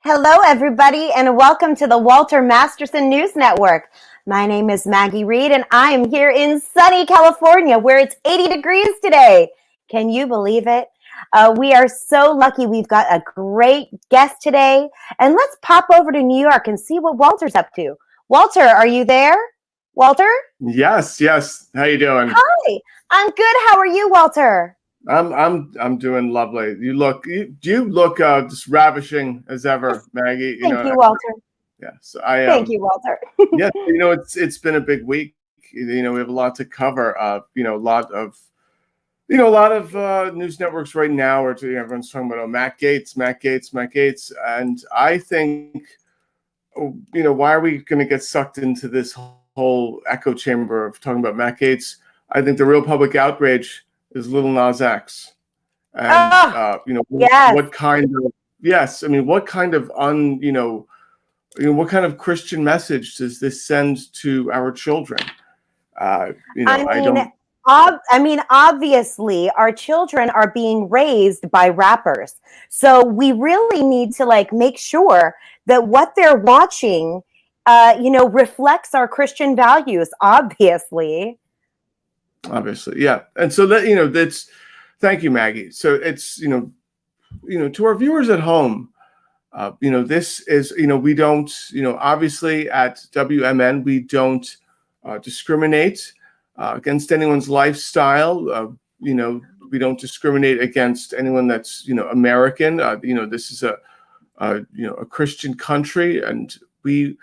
Hello, everybody, and welcome to the Walter Masterson News Network. My name is Maggie Reed, and I am here in sunny California, where it's 80 degrees today. Can you believe it? We are so lucky. We've got a great guest today, and let's pop over to New York and see what Walter's up to. Walter, are you there? Walter? Yes. How you doing? Hi, I'm good. How are you, Walter? I'm doing lovely. You look just ravishing as ever, Maggie. Thank you, Walter. Yeah. So Thank you, Walter. yeah. It's been a big week. We have a lot to cover. A lot of news networks right now are everyone's talking about Matt Gaetz, and I think why are we going to get sucked into this whole echo chamber of talking about Matt Gaetz? I think the real public outrage is Lil Nas X, and yes. what kind of what kind of Christian message does this send to our children? Obviously, our children are being raised by rappers, so we really need to make sure that what they're watching, reflects our Christian values. Obviously, yeah. And so that's. Thank you, Maggie. So it's to our viewers at home, this is we don't obviously at WMN we don't discriminate against anyone's lifestyle. We don't discriminate against anyone that's American. This is a Christian country, and we.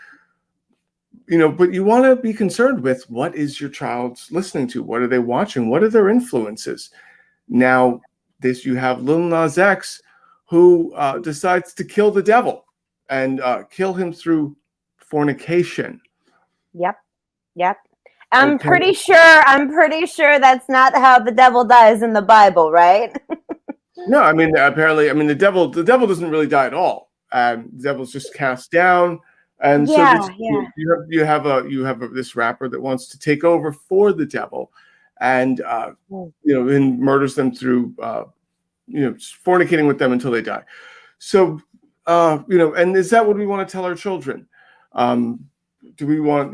But you want to be concerned with what is your child listening to? What are they watching? What are their influences? Now, you have Lil Nas X, who decides to kill the devil and kill him through fornication. Yep. I'm pretty sure that's not how the devil dies in the Bible, right? No, apparently, the devil doesn't really die at all. The devil's just cast down. And you have this rapper that wants to take over for the devil, and and murders them through fornicating with them until they die. So and is that what we want to tell our children? Do we want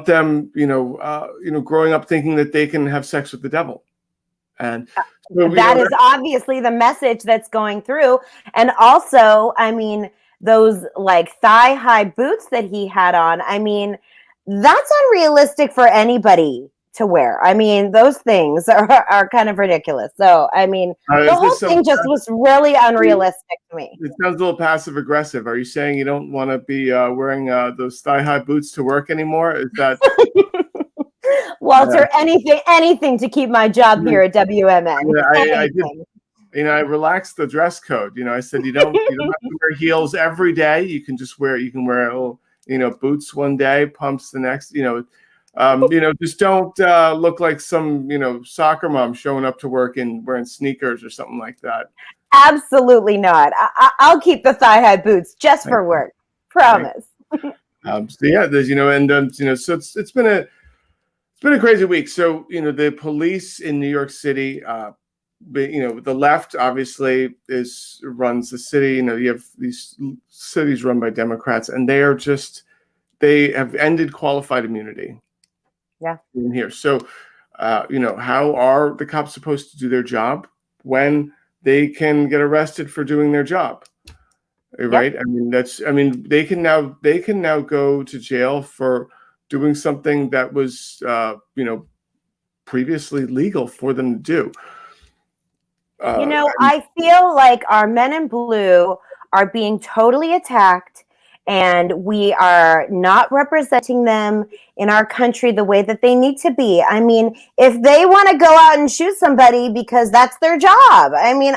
them growing up thinking that they can have sex with the devil? And that is obviously the message that's going through. And also, those thigh-high boots that he had on, that's unrealistic for anybody to wear. Those things are kind of ridiculous. So, the whole thing just was really unrealistic to me. It sounds a little passive aggressive. Are you saying you don't want to be wearing those thigh-high boots to work anymore? Is that Walter? Anything to keep my job here at WMN. I did. I relaxed the dress code. I said you don't have to wear heels every day. You can wear a little, boots one day, pumps the next. Just don't look like some soccer mom showing up to work and wearing sneakers or something like that. Absolutely not. I'll keep the thigh-high boots just for work. Promise. There's so it's been a crazy week. So the police in New York City. The left obviously runs the city. You have these cities run by Democrats, and they have ended qualified immunity. Yeah. In here, so how are the cops supposed to do their job when they can get arrested for doing their job? Right? Yep. They can now go to jail for doing something that was previously legal for them to do. I feel like our men in blue are being totally attacked, and we are not representing them in our country the way that they need to be. If they want to go out and shoot somebody because that's their job,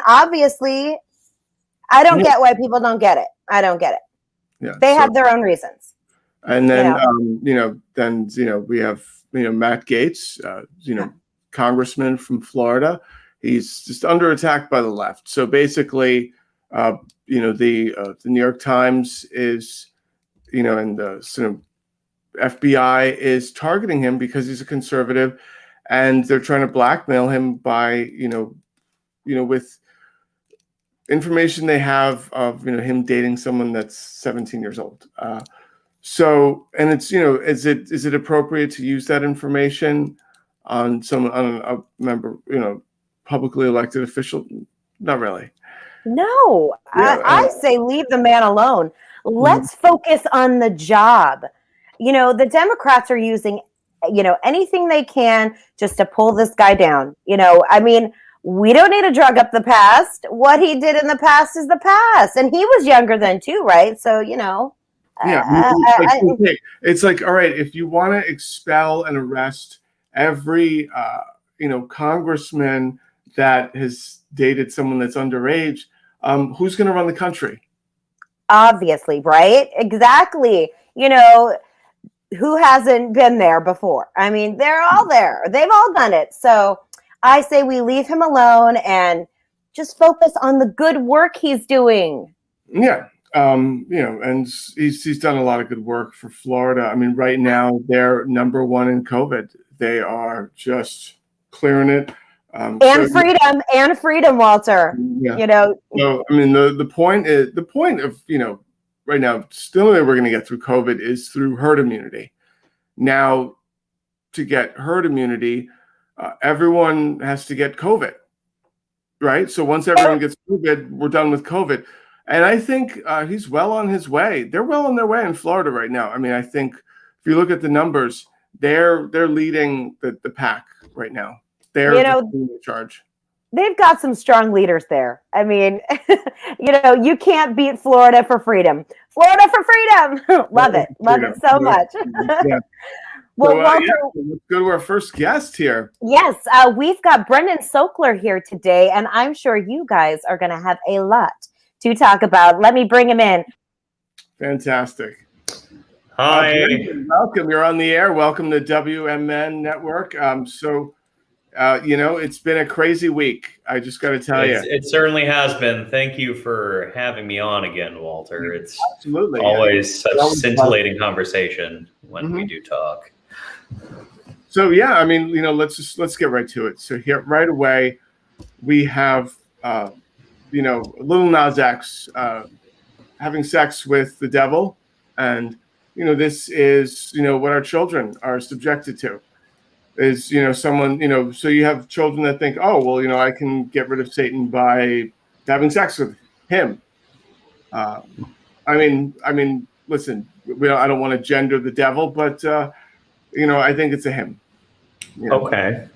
obviously, I don't get why people don't get it. I don't get it. Yeah, they have their own reasons. And then, we have, Matt Gaetz, congressman from Florida. He's just under attack by the left. So basically, the New York Times is, and the FBI is targeting him because he's a conservative, and they're trying to blackmail him by, with information they have of him dating someone that's 17 years old. So, and it's is it appropriate to use that information on a member, publicly elected official? Not really. No, Yeah, I say leave the man alone. Let's focus on the job. The Democrats are using, anything they can just to pull this guy down. I mean, we don't need to drug up the past. What he did in the past is the past. And he was younger then too, right? So, Yeah, it's like, all right, if you want to expel and arrest every, congressman that has dated someone that's underage, who's going to run the country? Obviously, right? Exactly. Who hasn't been there before? I mean, they're all there. They've all done it. So I say we leave him alone and just focus on the good work he's doing. Yeah. And he's done a lot of good work for Florida. I mean, right now they're number one in COVID. They are just clearing it. Freedom, Walter. Yeah. So, I mean, the point of, right now, still the only way we're going to get through COVID is through herd immunity. Now, to get herd immunity, everyone has to get COVID, right? So once everyone gets COVID, we're done with COVID. And I think he's well on his way. They're well on their way in Florida right now. I mean, I think if you look at the numbers, they're leading the pack right now. They're in charge. They've got some strong leaders there. I mean, you can't beat Florida for freedom. Florida for freedom. Love it. Love it so much. Yeah. Well, Walter, let's go to our first guest here. Yes, we've got Brendan Sokler here today, and I'm sure you guys are going to have a lot to talk about. Let me bring him in. Fantastic. Hi. Brendan, welcome. You're on the air. Welcome to WMN Network. It's been a crazy week. I just got to tell you. It certainly has been. Thank you for having me on again, Walter. It's absolutely always such scintillating conversation when we do talk. So yeah, I mean, let's get right to it. So here, right away, we have, Lil Nas X having sex with the devil, and this is what our children are subjected to. Is someone so you have children that think, oh well, I can get rid of Satan by having sex with him. I mean, listen, I don't want to gender the devil, but I think it's a him. Okay,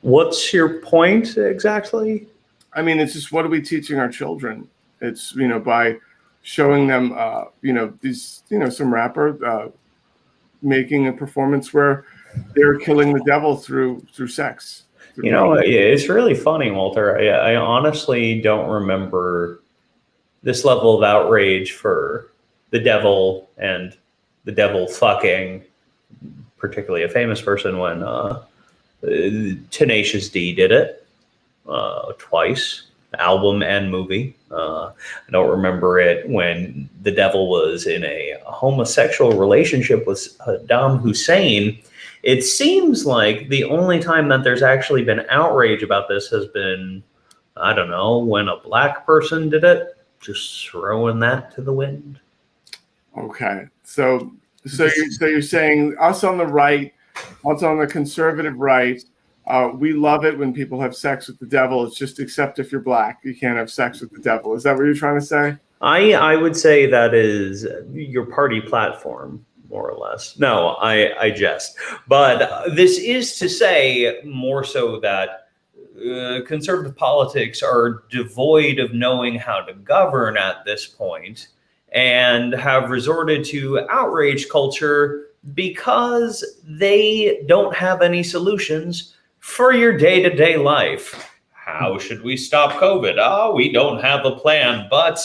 what's your point exactly? I mean, it's just, what are we teaching our children? It's by showing them these some rapper making a performance where they're killing the devil through sex. It's really funny, Walter. I honestly don't remember this level of outrage for the devil and the devil fucking, particularly a famous person, when Tenacious D did it twice, album and movie. I don't remember it when the devil was in a homosexual relationship with Saddam Hussein. It seems like the only time that there's actually been outrage about this has been, I don't know, when a black person did it. Just throwing that to the wind. Okay, so you're saying us on the right, us on the conservative right, we love it when people have sex with the devil. It's just, except if you're black, you can't have sex with the devil. Is that what you're trying to say? I would say that is your party platform, more or less. No, I jest. But this is to say more so that conservative politics are devoid of knowing how to govern at this point and have resorted to outrage culture because they don't have any solutions for your day-to-day life. How should we stop COVID? Oh, we don't have a plan, but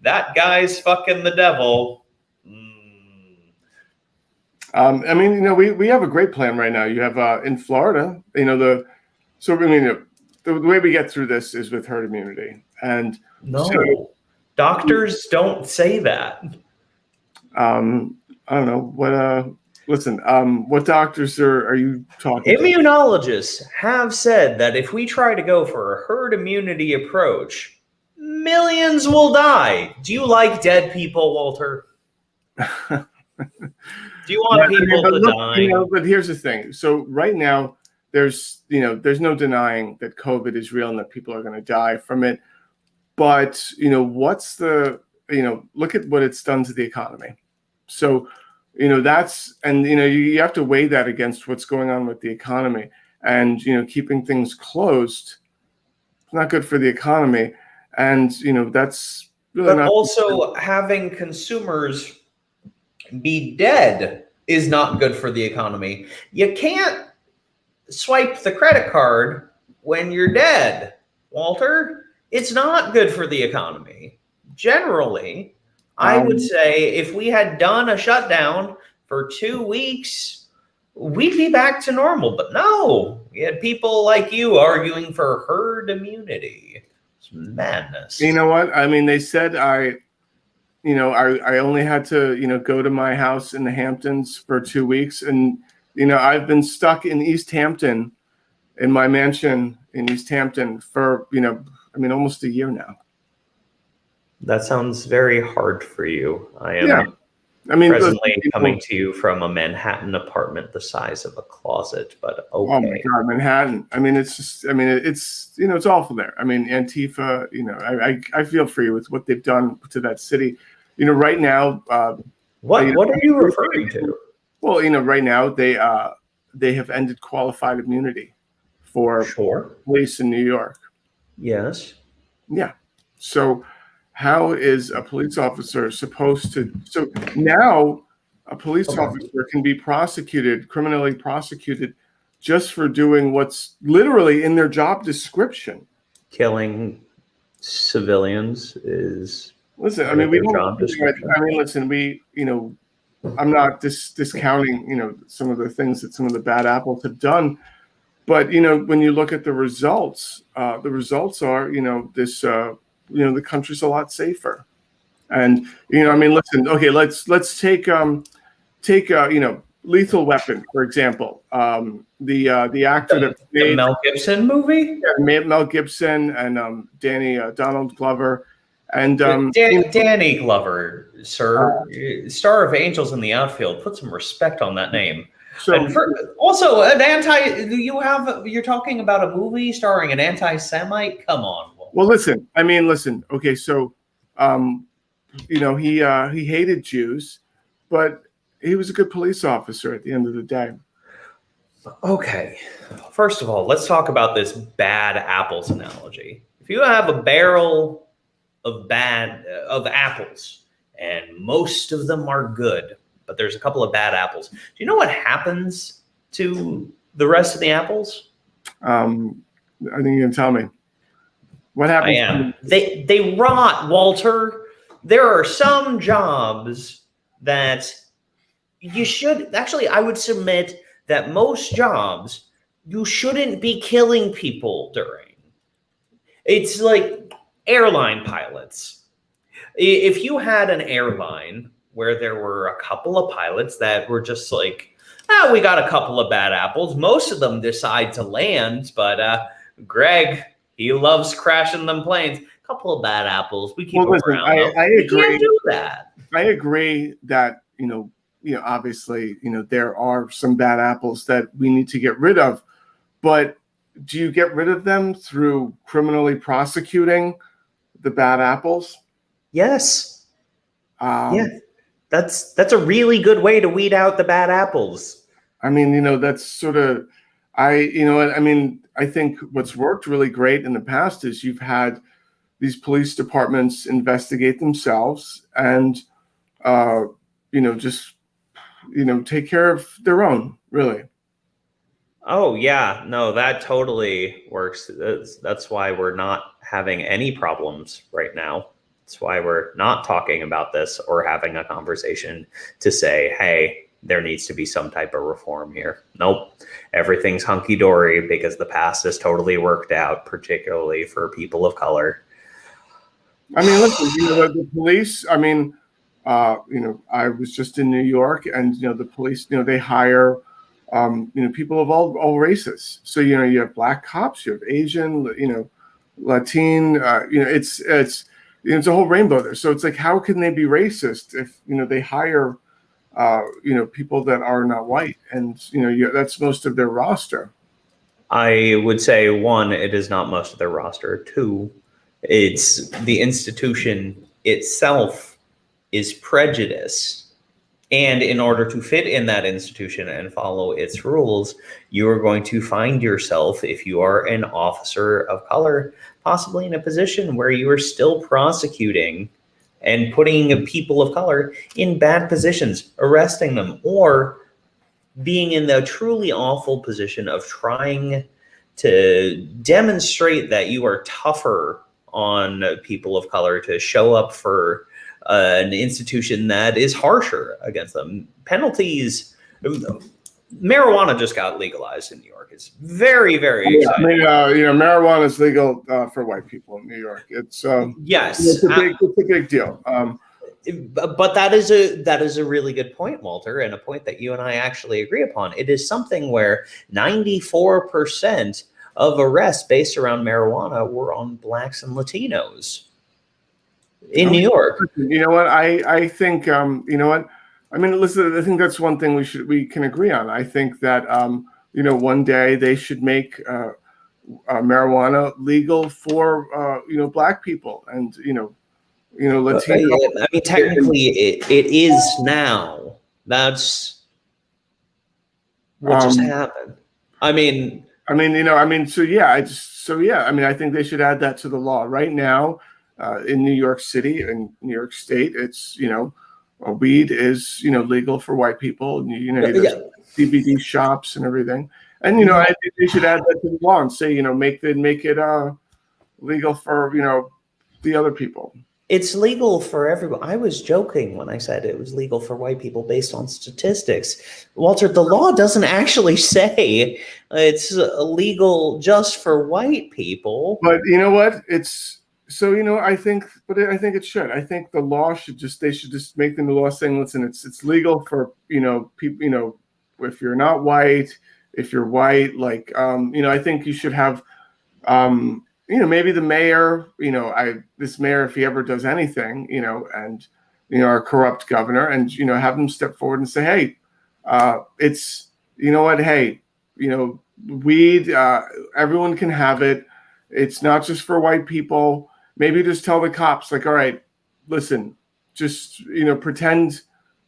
that guy's fucking the devil. I mean, we have a great plan right now. You have in Florida, the way we get through this is with herd immunity. And doctors don't say that. I don't know what. Listen, what doctors are you talking? Immunologists have said that if we try to go for a herd immunity approach, Millions will die. Do you like dead people, Walter? Do you want people but to look, die? but here's the thing. So right now, there's no denying that COVID is real and that people are going to die from it. But what's the look at what it's done to the economy. So that's, and you have to weigh that against what's going on with the economy, and keeping things closed. It's not good for the economy, and that's really But not. also having consumers be dead is not good for the economy. You can't swipe the credit card when you're dead, Walter. It's not good for the economy. Generally, I would say if we had done a shutdown for 2 weeks, we'd be back to normal. But no, we had people like you arguing for herd immunity. It's madness. You know what? I mean, they said I only had to, go to my house in the Hamptons for 2 weeks. And, I've been stuck in East Hampton, in my mansion in East Hampton for, almost a year now. That sounds very hard for you. I am presently coming to you from a Manhattan apartment the size of a closet, but okay. Oh my God, Manhattan. I mean, it's just, it's awful there. I mean, Antifa, I feel for you with what they've done to that city. Right now. What are you referring to? Well, right now they have ended qualified immunity for police in New York. Yes. Yeah. So how is a police officer supposed to? So now a police officer can be criminally prosecuted, just for doing what's literally in their job description. Killing civilians is. Listen, I mean, I'm not discounting, some of the things that some of the bad apples have done. But, when you look at the results are, this, the country's a lot safer. And, listen, okay, let's take Lethal Weapon, for example. The actor that made the Mel Gibson movie? Yeah, Mel Gibson and Donald Glover. And Danny Glover, sir, star of Angels in the Outfield. Put some respect on that name. So, also, you're talking about a movie starring an anti-Semite? Come on. Well, listen. Okay, so, he hated Jews, but he was a good police officer at the end of the day. Okay. First of all, let's talk about this bad apples analogy. If you have a barrel of apples, and most of them are good, but there's a couple of bad apples. Do you know what happens to the rest of the apples? I think you can tell me. What happens? They rot, Walter. There are some jobs that you should actually. I would submit that most jobs you shouldn't be killing people during. It's like airline pilots. If you had an airline where there were a couple of pilots that were just like, we got a couple of bad apples. Most of them decide to land, but Greg, he loves crashing them planes. A couple of bad apples. We keep them around. I agree. You can't do that. I agree that, obviously, there are some bad apples that we need to get rid of. But do you get rid of them through criminally prosecuting the bad apples? Yes. Yeah. That's a really good way to weed out the bad apples. I mean, that's sort of, I think what's worked really great in the past is you've had these police departments investigate themselves and, take care of their own, really. Oh, yeah. No, that totally works. That's why we're not having any problems right now. That's why we're not talking about this or having a conversation to say, hey, there needs to be some type of reform here. Nope. Everything's hunky-dory because the past has totally worked out, particularly for people of color. I mean, listen, the police, I was just in New York and, the police, they hire, people of all races. So, you have black cops, you have Asian, Latin, it's a whole rainbow there. So it's like, how can they be racist if they hire people that are not white, and that's most of their roster. I would say, one, it is not most of their roster. Two, it's the institution itself is prejudice. And in order to fit in that institution and follow its rules, you are going to find yourself, if you are an officer of color, possibly in a position where you are still prosecuting and putting people of color in bad positions, arresting them, or being in the truly awful position of trying to demonstrate that you are tougher on people of color to show up for an institution that is harsher against them. Penalties. Marijuana just got legalized in New York. It's very, very exciting. Marijuana is legal for white people in New York. It's yes, it's a big deal. But that is a really good point, Walter, and a point that you and I actually agree upon. It is something where 94% of arrests based around marijuana were on Blacks and Latinos in New York. You know what? I think I mean, listen, I think that's one thing we can agree on. I think that one day they should make marijuana legal for Black people and Latino. I mean, technically, it is now. That's what just happened. I mean, I think they should add that to the law right now. In New York City and New York State, it's weed is legal for white people. There's CBD shops and everything, and I think they should add that to the law and say make it legal for the other people. It's legal for everyone. I was joking when I said it was legal for white people based on statistics. Walter, the law doesn't actually say it's illegal just for white people. But you know what? I think it should. I think the law they should just make the law saying, listen, it's legal for people. If you're not white, if you're white, I think you should have, maybe the mayor, this mayor, if he ever does anything, and our corrupt governor, and have them step forward and say, hey, it's hey, weed, everyone can have it. It's not just for white people. Maybe just tell the cops, all right, listen, just, pretend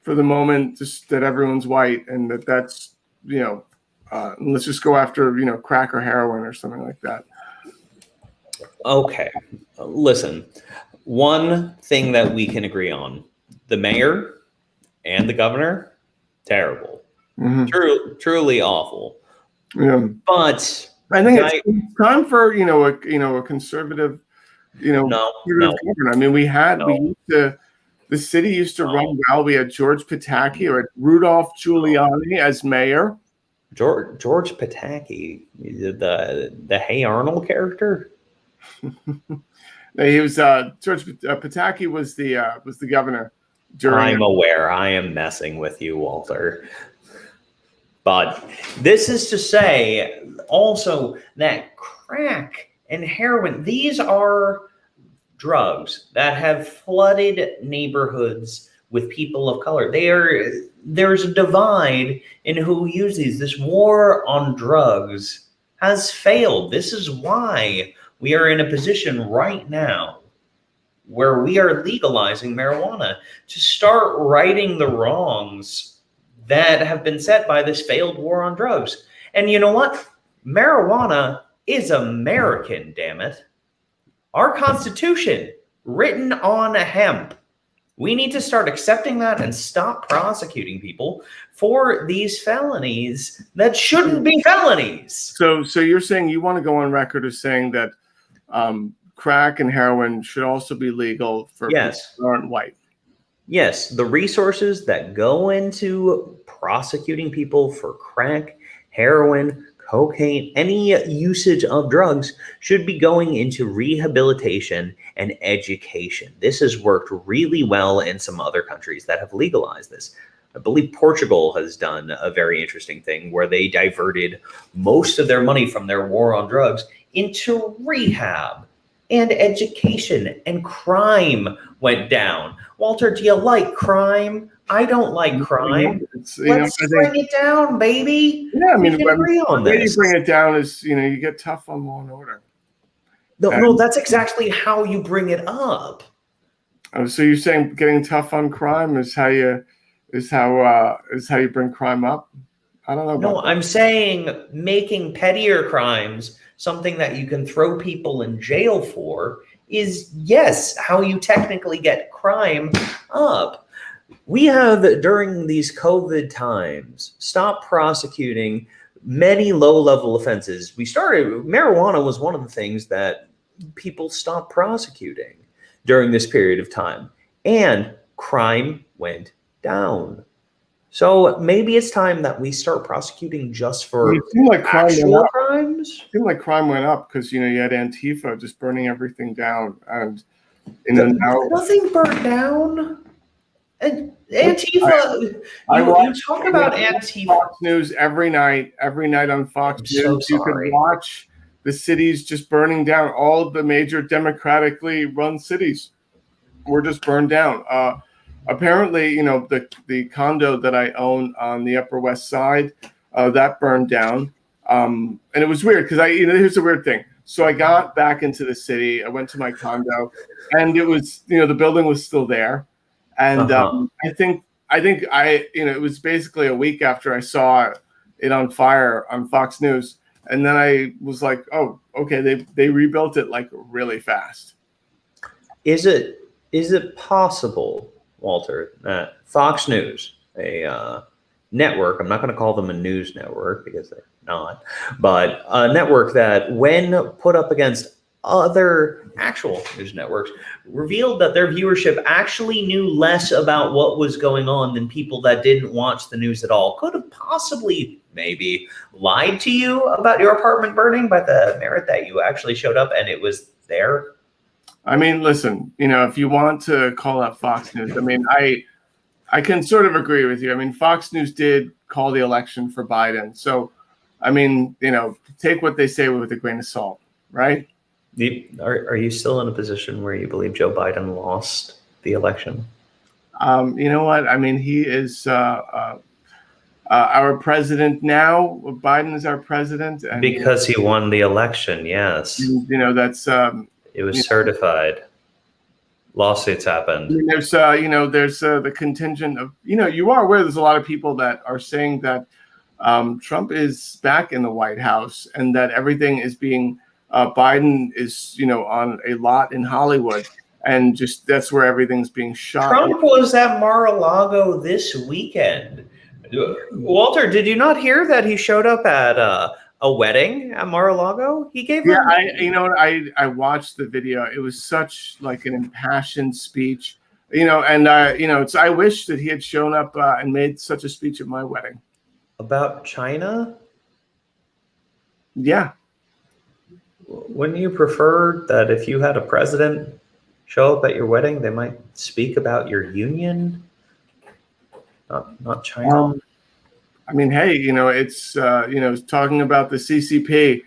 for the moment just that everyone's white and that's, let's just go after, crack or heroin or something like that. Okay. Listen, one thing that we can agree on, the mayor and the governor, terrible, truly awful. Yeah. But I think it's time for, a conservative, no. I mean, the city used to run well. We had George Pataki or Rudolph Giuliani as mayor. George Pataki, the Hey Arnold character. He was George Pataki was the governor. I'm aware. I am messing with you, Walter. But this is to say also that crack and heroin, these are drugs that have flooded neighborhoods with people of color. There's a divide in who use these. This war on drugs has failed. This is why we are in a position right now where we are legalizing marijuana to start righting the wrongs that have been set by this failed war on drugs. And you know what? Marijuana is American, damn it. Our Constitution, written on hemp. We need to start accepting that and stop prosecuting people for these felonies that shouldn't be felonies. So you're saying you want to go on record as saying that crack and heroin should also be legal for people who aren't white. Yes, the resources that go into prosecuting people for crack, heroin, cocaine, any usage of drugs should be going into rehabilitation and education. This has worked really well in some other countries that have legalized this. I believe Portugal has done a very interesting thing where they diverted most of their money from their war on drugs into rehab. and education and crime went down. Walter, do you like crime? I don't like crime. Let's bring it down, baby. Yeah, I mean, we can agree on the way you this. bring it down is, you get tough on law and order. No, that's exactly how you bring it up. Oh, so you're saying getting tough on crime is how you bring crime up? I don't know about No, that. I'm saying making pettier crimes something that you can throw people in jail for is, yes, how you technically get crime up. We have, during these COVID times, stopped prosecuting many low-level offenses. Marijuana was one of the things that people stopped prosecuting during this period of time, and crime went down. So maybe it's time that we start prosecuting just for actual crimes. It seemed like crime went up because you had Antifa just burning everything down, and now nothing burnt down. And Antifa, you talk about Antifa. Fox News every night on Fox News. So you could watch the cities just burning down. All of the major democratically run cities were just burned down. Apparently, the condo that I own on the Upper West Side, that burned down. And it was weird because here's the weird thing. So I got back into the city. I went to my condo, and it was, the building was still there. And I think it was basically a week after I saw it on fire on Fox News. And then I was like, oh, okay, they rebuilt it like really fast. Is it possible, Walter, that Fox News, a network, I'm not going to call them a news network because they're not, but a network that when put up against other actual news networks revealed that their viewership actually knew less about what was going on than people that didn't watch the news at all, could have possibly maybe lied to you about your apartment burning by the merit that you actually showed up and it was there? I mean, listen, if you want to call out Fox News, I mean, I can sort of agree with you. I mean, Fox News did call the election for Biden. So, I mean, take what they say with a grain of salt, right? Are you still in a position where you believe Joe Biden lost the election? You know what? I mean, he is our president now. Biden is our president. And, because he won the election, yes. That's... it was certified. Lawsuits happened. I mean, there's the contingent of, you are aware there's a lot of people that are saying that Trump is back in the White House and that everything is being... Biden is, on a lot in Hollywood, and just that's where everything's being shot. Trump was at Mar-a-Lago this weekend. Walter, did you not hear that he showed up at a wedding at Mar-a-Lago? He gave I watched the video. It was such like an impassioned speech, and I wish that he had shown up and made such a speech at my wedding. About China? Yeah. Wouldn't you prefer that if you had a president show up at your wedding, they might speak about your union, not China? I mean, hey, it's talking about the CCP.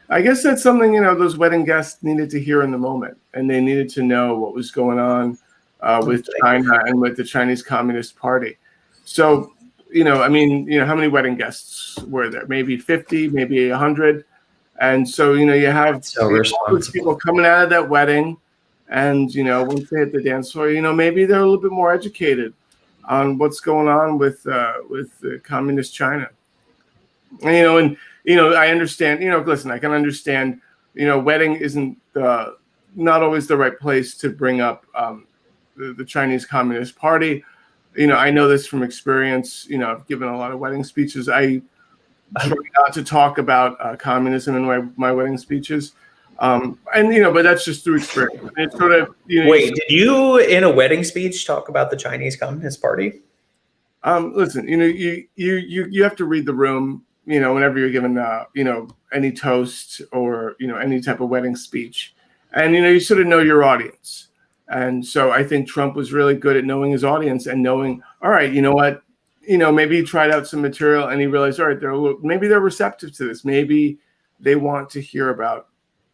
I guess that's something those wedding guests needed to hear in the moment, and they needed to know what was going on with China and with the Chinese Communist Party. So, how many wedding guests were there? Maybe 50, maybe 100. And so, you have people coming out of that wedding, and, once they hit the dance floor, maybe they're a little bit more educated on what's going on with the communist China. And, I understand, listen, I can understand, wedding isn't not always the right place to bring up the Chinese Communist Party. I know this from experience. I've given a lot of wedding speeches. I try not to talk about communism in my wedding speeches. But that's just through experience. It's sort of, Wait, did you in a wedding speech talk about the Chinese Communist Party? Listen, you have to read the room, whenever you're given, any toast or, any type of wedding speech, and, you sort of know your audience. And so I think Trump was really good at knowing his audience and knowing, all right, you know what, maybe he tried out some material and he realized, all right, maybe they're receptive to this. Maybe they want to hear about,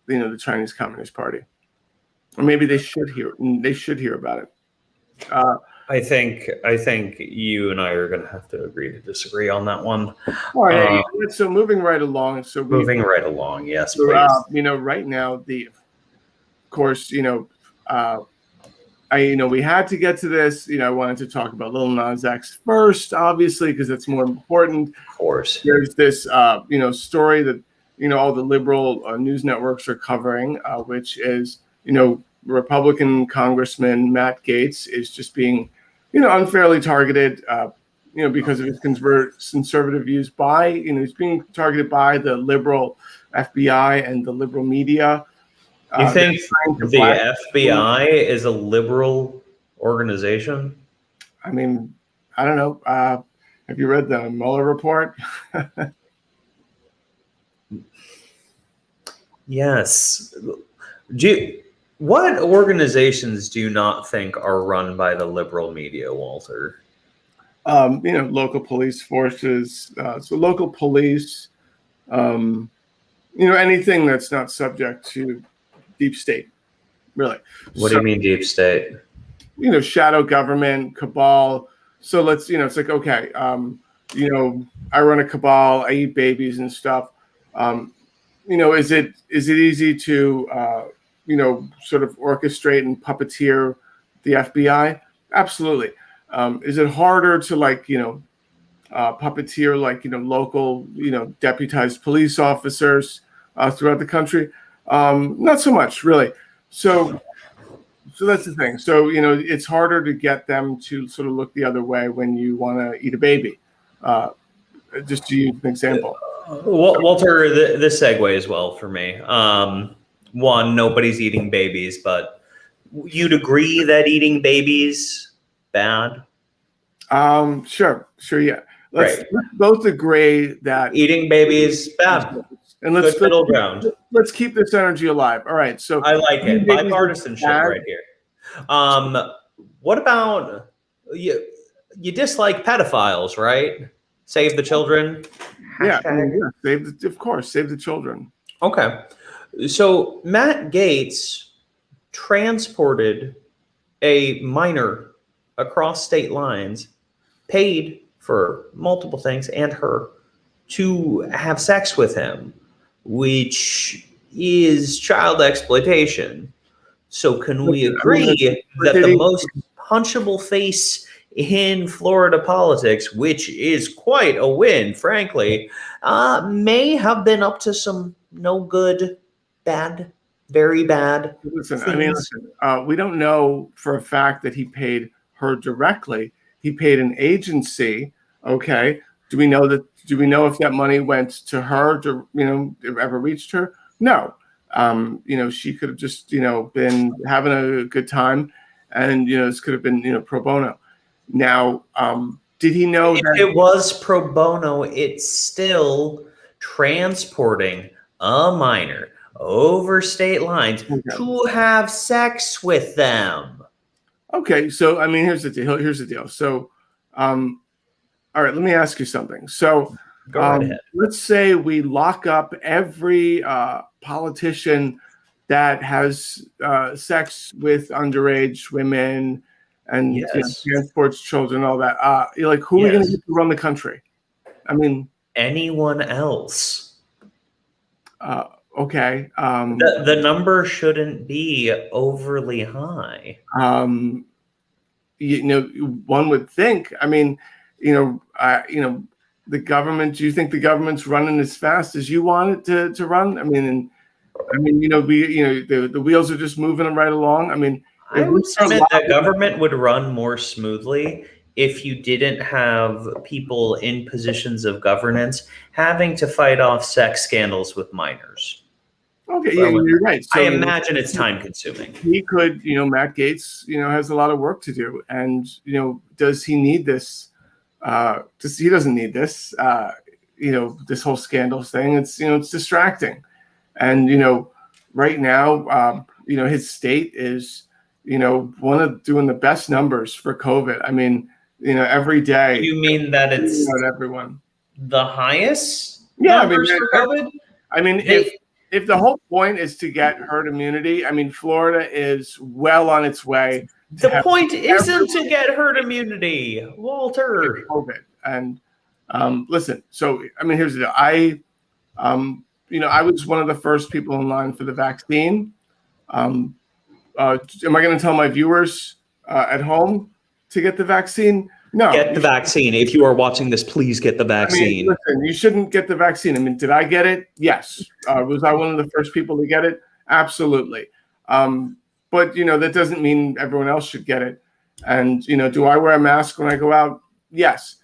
the Chinese Communist Party. or maybe they should hear about it. I think you and I are going to have to agree to disagree on that one. All right. So moving right along. So moving right along. Yes, please. Right now, of course, we had to get to this. I wanted to talk about Lil Nas X first, obviously, because it's more important. Of course. There's this, story that, all the liberal news networks are covering, which is, Republican Congressman Matt Gaetz is just being, unfairly targeted, because of his conservative views by, he's being targeted by the liberal FBI and the liberal media. You think the FBI is a liberal organization? I mean, I don't know. Have you read the Mueller report? Yes. What organizations do you not think are run by the liberal media, Walter? Local police forces. So local police, anything that's not subject to deep state, really. What do you mean deep state? Shadow government, cabal. So let's, it's like, okay, I run a cabal, I eat babies and stuff. Is it easy to, sort of orchestrate and puppeteer the FBI? Absolutely. Is it harder to puppeteer local, deputized police officers throughout the country? Not so much, really. So that's the thing. So, it's harder to get them to sort of look the other way when you want to eat a baby. Just to use an example. Walter, this segues well for me. One, nobody's eating babies, but you'd agree that eating babies bad? Sure, yeah. Let's both agree that eating babies bad. And good middle ground. Let's keep this energy alive. All right. So I like it. Bipartisanship right here. What about you dislike pedophiles, right? Save the children. Yeah, save the children. Okay. So Matt Gaetz transported a minor across state lines, paid for multiple things and her to have sex with him, which is child exploitation. So can we agree that the most punchable face in Florida politics, which is quite a win, frankly, may have been up to some no good, bad, very bad things? We don't know for a fact that he paid her directly. He paid an agency. Okay. Do we know if that money went to her, to, it ever reached her? No. She could have just, been having a good time, and, this could have been, pro bono. Now, did he know if that it was pro bono, it's still transporting a minor over state lines to have sex with them? Okay. So, here's the deal. So, all right, let me ask you something. So, go right ahead. Let's say we lock up every politician that has sex with underage women and transports children, all that. Who are we going to get to run the country? Anyone else. Okay. The number shouldn't be overly high. One would think. The government. Do you think the government's running as fast as you want it to run? The wheels are just moving them right along. I would submit that government would run more smoothly if you didn't have people in positions of governance having to fight off sex scandals with minors. Okay, you're right. So, I imagine it's time consuming. He could, Matt Gaetz, has a lot of work to do. And, does he need this? He doesn't need this, this whole scandal thing. It's distracting. And, right now, his state is, one of doing the best numbers for COVID. Every day. You mean that it's not everyone. The highest numbers for COVID? if the whole point is to get herd immunity, I mean, Florida is well on its way. The point isn't to get herd immunity, Walter. COVID. And listen, so I mean, here's the deal. I was one of the first people in line for the vaccine. Am I going to tell my viewers at home to get the vaccine? No. Get the vaccine. If you are watching this, please get the vaccine. I mean, listen, you shouldn't get the vaccine. I mean, did I get it? Yes. Was I one of the first people to get it? Absolutely. But, that doesn't mean everyone else should get it. And, do I wear a mask when I go out? Yes.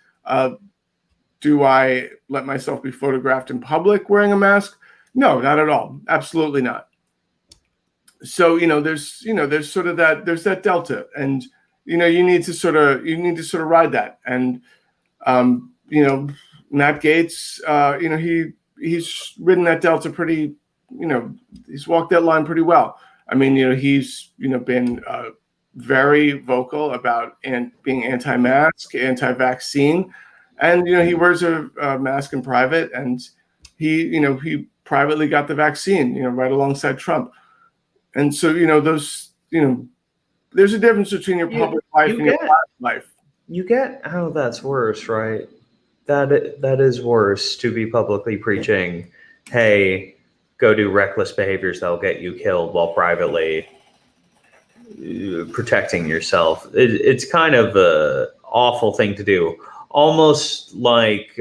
Do I let myself be photographed in public wearing a mask? No, not at all. Absolutely not. So, there's sort of there's that delta, and, you need to sort of ride that. And, Matt Gaetz, he's ridden that delta pretty, he's walked that line pretty well. I mean, he's, been very vocal about being anti-mask, anti-vaccine. And, he wears a mask in private, and he privately got the vaccine, right alongside Trump. And so, there's a difference between your public life and your private life. You get how that's worse, right? That is worse to be publicly preaching, hey, go do reckless behaviors that'll get you killed, while privately protecting yourself. It's kind of an awful thing to do. Almost like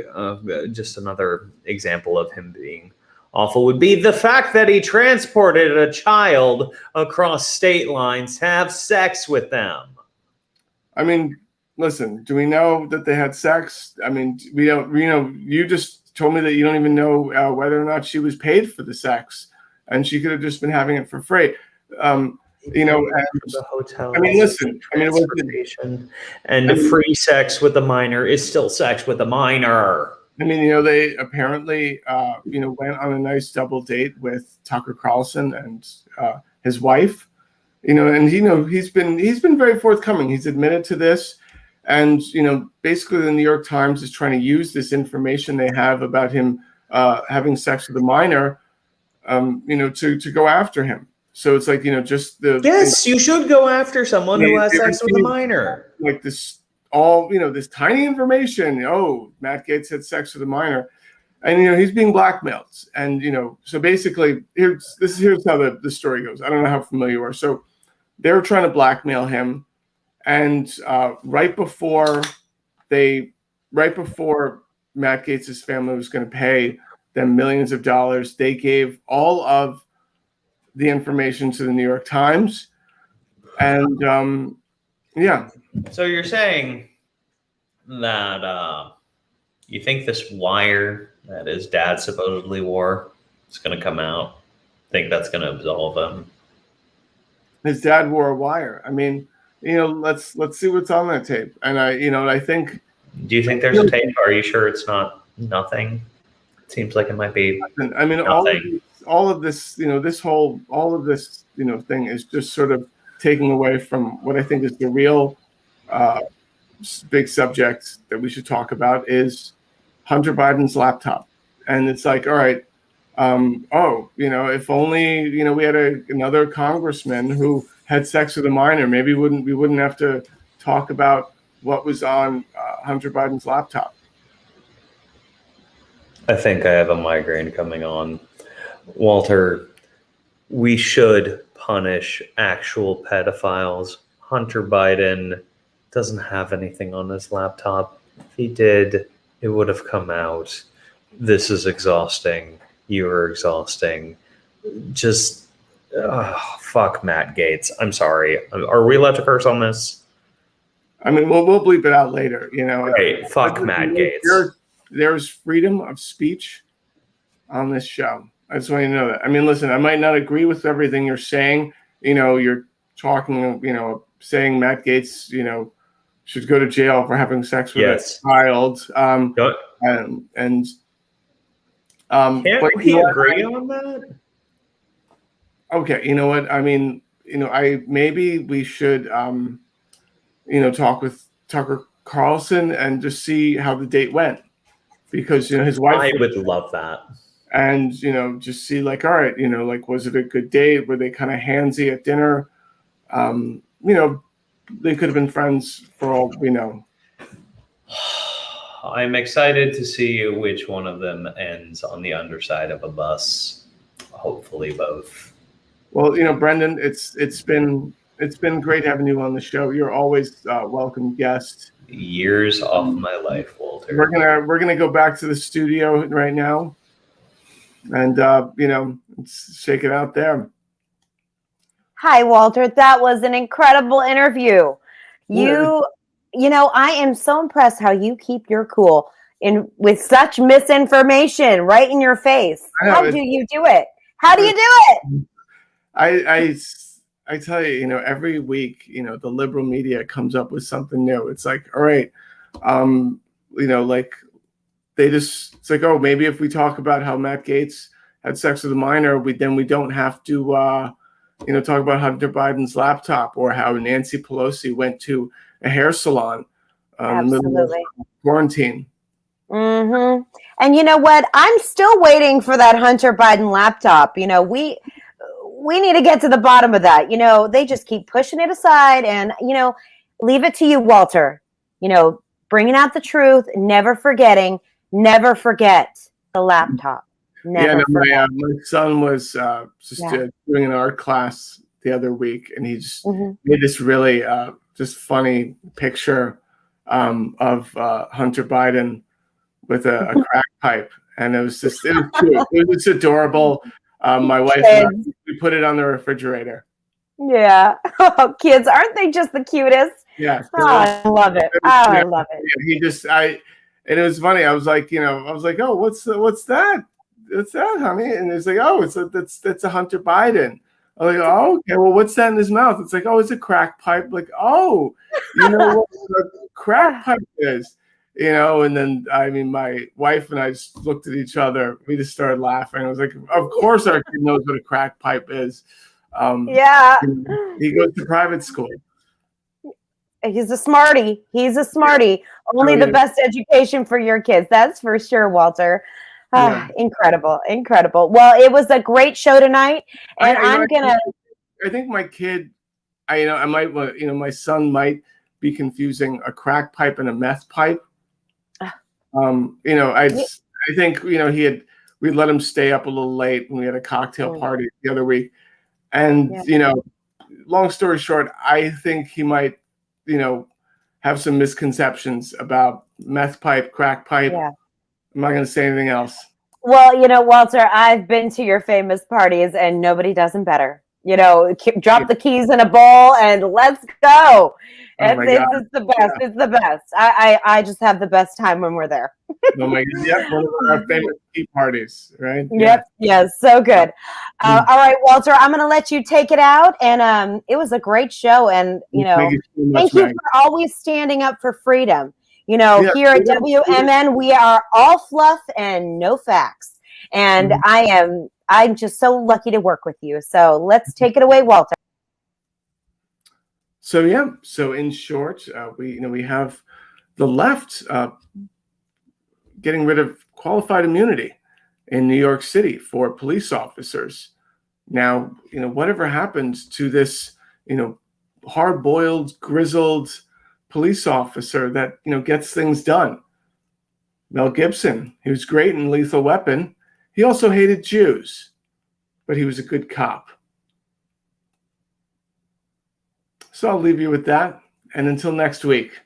just another example of him being awful would be the fact that he transported a child across state lines to have sex with them. I mean, listen, do we know that they had sex? I mean, we don't, you just told me that you don't even know whether or not she was paid for the sex, and she could have just been having it for free. And, the hotel. I mean, listen, and free sex with a minor is still sex with a minor. I mean, they apparently, went on a nice double date with Tucker Carlson and his wife, and he's been very forthcoming. He's admitted to this, and basically the New York Times is trying to use this information they have about him having sex with a minor, to go after him. So it's like, just the yes, you should go after someone who has sex with a minor. Like this. All this tiny information. Oh, Matt Gaetz had sex with a minor, and he's being blackmailed. And so basically, here's how the story goes. I don't know how familiar you are. So they were trying to blackmail him, and right before Matt Gaetz's family was going to pay them millions of dollars, they gave all of the information to the New York Times, and yeah. So you're saying that you think this wire that his dad supposedly wore is going to come out? Think that's going to absolve him? His dad wore a wire. I mean, let's see what's on that tape. And I think. Do you think there's a tape? Are you sure it's not nothing? It seems like it might be. I mean, nothing. all of this, all of this thing is just sort of taking away from what I think is the real big subject that we should talk about is Hunter Biden's laptop. And it's like, all right, if only, we had another congressman who had sex with a minor, maybe we wouldn't have to talk about what was on Hunter Biden's laptop. I think I have a migraine coming on. Walter, we should punish actual pedophiles. Hunter Biden doesn't have anything on his laptop. If he did, it would have come out. This is exhausting. You are exhausting. Just, fuck Matt Gaetz. I'm sorry. Are we allowed to curse on this? I mean, we'll bleep it out later, Right. Fuck Matt Gaetz. There's freedom of speech on this show. I just want you to know that. I mean, listen, I might not agree with everything you're saying. You're talking, saying Matt Gaetz, should go to jail for having sex with a child. Can't we agree on that? Okay, you know what? I mean, maybe we should, talk with Tucker Carlson and just see how the date went, because his wife. I would love that. and just see like, all right, like, was it a good date? Were they kind of handsy at dinner? They could have been friends for all we know. I'm excited to see which one of them ends on the underside of a bus. Hopefully both. Well, Brendan, it's been great having you on the show. You're always welcome guest. Years off my life, Walter. We're gonna go back to the studio right now, and let's shake it out there. Hi, Walter. That was an incredible interview. I am so impressed how you keep your cool with such misinformation right in your face. How do you do it? How do you do it? I tell you, every week, the liberal media comes up with something new. It's like, all right, like it's like, oh, maybe if we talk about how Matt Gaetz had sex with a minor, we don't have to, talk about Hunter Biden's laptop, or how Nancy Pelosi went to a hair salon in the middle of quarantine. Mm-hmm. And you know what? I'm still waiting for that Hunter Biden laptop. We need to get to the bottom of that. They just keep pushing it aside, and leave it to you, Walter. Bringing out the truth, never forgetting, never forget the laptop. Never forget. My son was doing an art class the other week, and he just made this really just funny picture of Hunter Biden with a crack pipe, and it was cute. It was adorable. My wife and I, we put it on the refrigerator. Yeah. Oh, kids, aren't they just the cutest? Yeah. I love it. I love it. And it was funny. I was like, oh, what's that? What's that, honey? And it's like, oh, that's a Hunter Biden. I'm like, oh, okay. Well, what's that in his mouth? It's like, oh, it's a crack pipe. Like, oh, you know what a crack pipe is? And then, my wife and I just looked at each other. We just started laughing. I was like, of course our kid knows what a crack pipe is. Yeah. He goes to private school. He's a smarty. Only the best education for your kids. That's for sure, Walter. Incredible. Well, it was a great show tonight. And I think my kid, my son might be confusing a crack pipe and a meth pipe. I think, we let him stay up a little late when we had a cocktail party the other week. And, long story short, I think he might, have some misconceptions about meth pipe, crack pipe. Yeah. I'm not going to say anything else. Well, Walter, I've been to your famous parties and nobody does them better. Drop the keys in a bowl and let's go. It's the best. Yeah. It's the best. I just have the best time when we're there. Oh my God. Yep. One of our favorite tea parties, right? Yep. Yes. So good. All right, Walter, I'm going to let you take it out. And it was a great show. And, thank you for always standing up for freedom. Here at WMN, we are all fluff and no facts. And I'm just so lucky to work with you. So let's take it away, Walter. So in short, we have the left getting rid of qualified immunity in New York City for police officers. Now, whatever happens to this, hard-boiled, grizzled police officer that, gets things done? Mel Gibson, he was great in Lethal Weapon. He also hated Jews, but he was a good cop. So I'll leave you with that. And until next week.